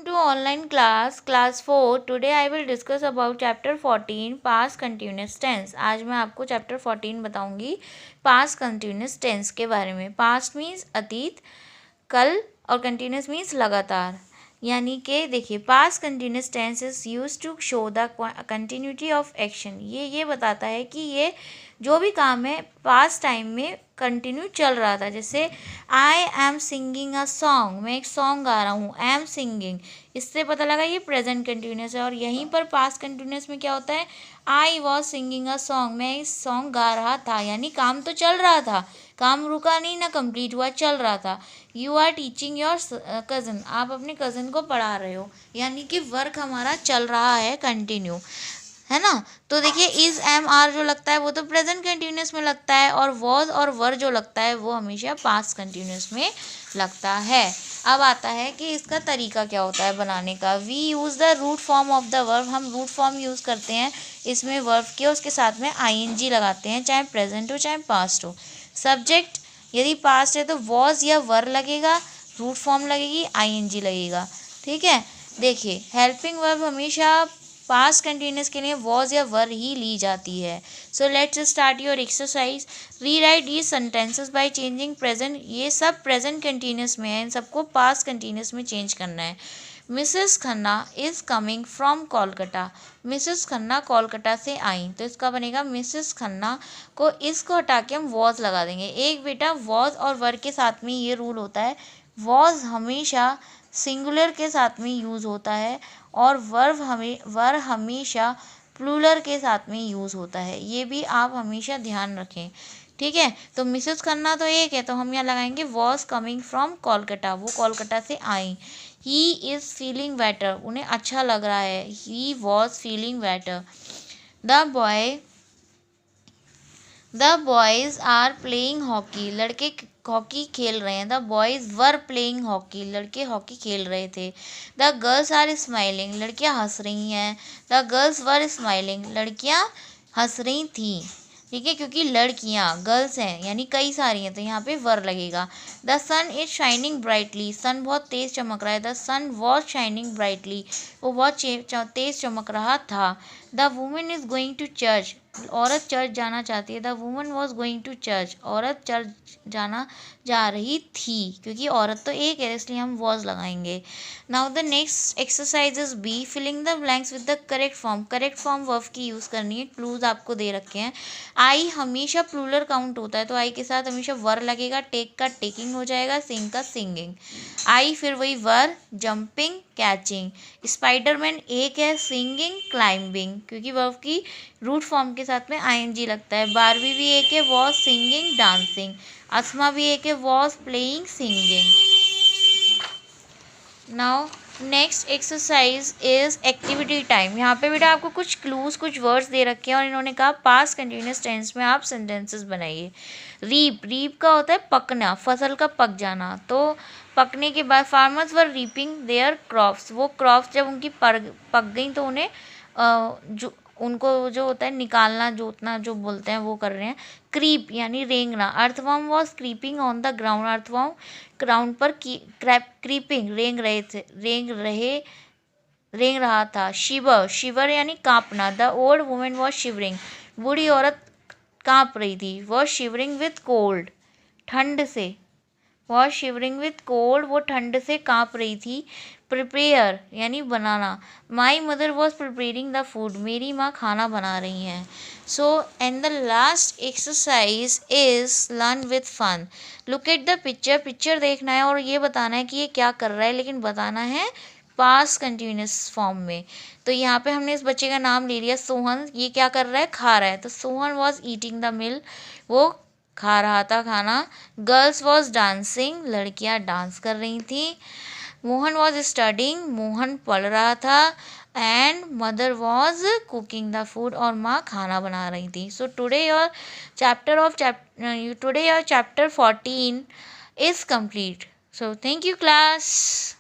to online class 4. Today I will discuss about chapter 14 past continuous tense. आज मैं आपको chapter 14 बताऊंगी past continuous tense के बारे में. past means अतीत, कल और continuous means लगातार. यानी कि देखिए past continuous tense is use to show the continuity of action. ये बताता है कि ये जो भी काम है पास्ट टाइम में कंटिन्यू चल रहा था. जैसे I am singing a song, मैं एक सॉन्ग गा रहा हूँ. आई एम सिंगिंग, इससे पता लगा ये प्रेजेंट कंटिन्यूस है. और यहीं पर पास्ट कंटिन्यूस में क्या होता है, I was singing a song, मैं इस सॉन्ग गा रहा था. यानी काम तो चल रहा था, काम रुका नहीं ना कंप्लीट हुआ, चल रहा था. You are teaching your cousin, आप अपने कज़न को पढ़ा रहे हो. यानी कि वर्क हमारा चल रहा है कंटिन्यू, है ना. तो देखिए इज एम आर जो लगता है वो तो प्रेजेंट कंटिन्यूस में लगता है, और वॉज और वर जो लगता है वो हमेशा पास्ट कंटिन्यूस में लगता है. अब आता है कि इसका तरीका क्या होता है बनाने का. We use the root form of the verb, हम रूट फॉर्म यूज़ करते हैं इसमें वर्ब के, उसके साथ में आईएनजी लगाते हैं, चाहे प्रेजेंट हो चाहे पास्ट हो. सब्जेक्ट यदि पास्ट है तो वॉज या वर लगेगा, रूट फॉर्म लगेगी, आईएनजी लगेगा. ठीक है. देखिए हेल्पिंग वर्ब हमेशा पास्ट कंटिन्यूस के लिए वॉज या वर ही ली जाती है. So let's start your exercise. Rewrite these sentences by changing present. ये सब प्रेजेंट कंटिन्यूस में है, इन सबको पास्ट कंटिन्यूस में चेंज करना है. Mrs Khanna is coming from Kolkata. Mrs Khanna Kolkata से आई, तो इसका बनेगा मिसेस खन्ना को इसको हटा के हम वॉज लगा देंगे. एक बेटा वॉज और वर के साथ में ये रूल होता है, वॉज हमेशा सिंगुलर के साथ में यूज़ होता है और वर हमेशा प्लूरल के साथ में यूज़ होता है. ये भी आप हमेशा ध्यान रखें. ठीक है. तो मिसेस खन्ना तो एक है, तो हम यहाँ लगाएंगे वॉज कमिंग फ्रॉम कोलकाता, वो कोलकाता से आई. ही इज़ फीलिंग बेटर, उन्हें अच्छा लग रहा है. He was feeling better. The boys are playing hockey, लड़के हॉकी खेल रहे हैं. The boys were playing hockey, लड़के हॉकी खेल रहे थे. द गर्ल्स आर स्माइलिंग, लड़कियां हंस रही हैं. द गर्ल्स वर स्माइलिंग, लड़कियां हंस रही थी. ठीक है, क्योंकि लड़कियां गर्ल्स हैं यानी कई सारी हैं, तो यहाँ पे वर लगेगा. The sun is shining brightly, sun बहुत तेज़ चमक रहा है. The sun was shining brightly, वो बहुत तेज़ चमक रहा था. The women is going to church, औरत चर्च जाना चाहती है. The woman was going to church, औरत चर्च जा रही थी. क्योंकि औरत तो एक है इसलिए हम वॉज लगाएंगे. Now the next exercise is B, filling the blanks with the correct form. Correct form verb की यूज़ करनी है. क्लूज आपको दे रखे हैं. आई हमेशा प्लूरल काउंट होता है, तो आई के साथ हमेशा वर लगेगा. टेक का टेकिंग हो जाएगा, सिंग का सिंगिंग. आई फिर वही वर, जंपिंग, कैचिंग. स्पाइडरमैन एक है, सिंगिंग, क्लाइंबिंग, क्योंकि वर्ब की रूट फॉर्म के साथ में आईएनजी लगता है. बारबी भी एक है, वॉज सिंगिंग, डांसिंग. अस्मा भी एक है, was playing, singing. Now next exercise is activity time. यहाँ पे बेटा आपको कुछ क्लूज, कुछ वर्ड्स दे रखे हैं और इन्होंने कहा पास्ट कंटिन्यूस टेंस में आप सेंटेंसेस बनाइए. रीप, रीप का होता है पकना, फसल का पक जाना. तो पकने के बाद farmers were reaping there crops, वो क्रॉप्स जब उनकी पक गई तो उन्हें जो उनको जो होता है निकालना, जोतना जो बोलते हैं वो कर रहे हैं. क्रीप यानी रेंगना. Earthworm was creeping on the ground, earthworm ground पर क्रीपिंग रेंग रहा था. शिवर, शिवर यानी कांपना. The old women was shivering, बूढ़ी औरत कांप रही थी. वॉज शिवरिंग विथ कोल्ड, ठंड से. वॉज शिवरिंग विथ कोल्ड, वो ठंड से कांप रही थी. प्रिपेयर यानी बनाना. My mother was preparing the food, मेरी माँ खाना बना रही हैं. So and the last exercise is learn with fun. Look at the picture, picture देखना है और ये बताना है कि ये क्या कर रहा है, लेकिन बताना है पास्ट कंटिन्यूस फॉर्म में. तो यहाँ पे हमने इस बच्चे का नाम ले लिया सोहन. ये क्या कर रहा है, खा रहा है. तो Sohan was eating the meal, वो खा रहा था खाना. गर्ल्स वॉज डांसिंग, लड़कियां डांस कर रही थी. मोहन वॉज स्टडिंग, मोहन पढ़ रहा था. And mother was cooking the food, और माँ खाना बना रही थी. So today your chapter 14 is complete. So thank you class.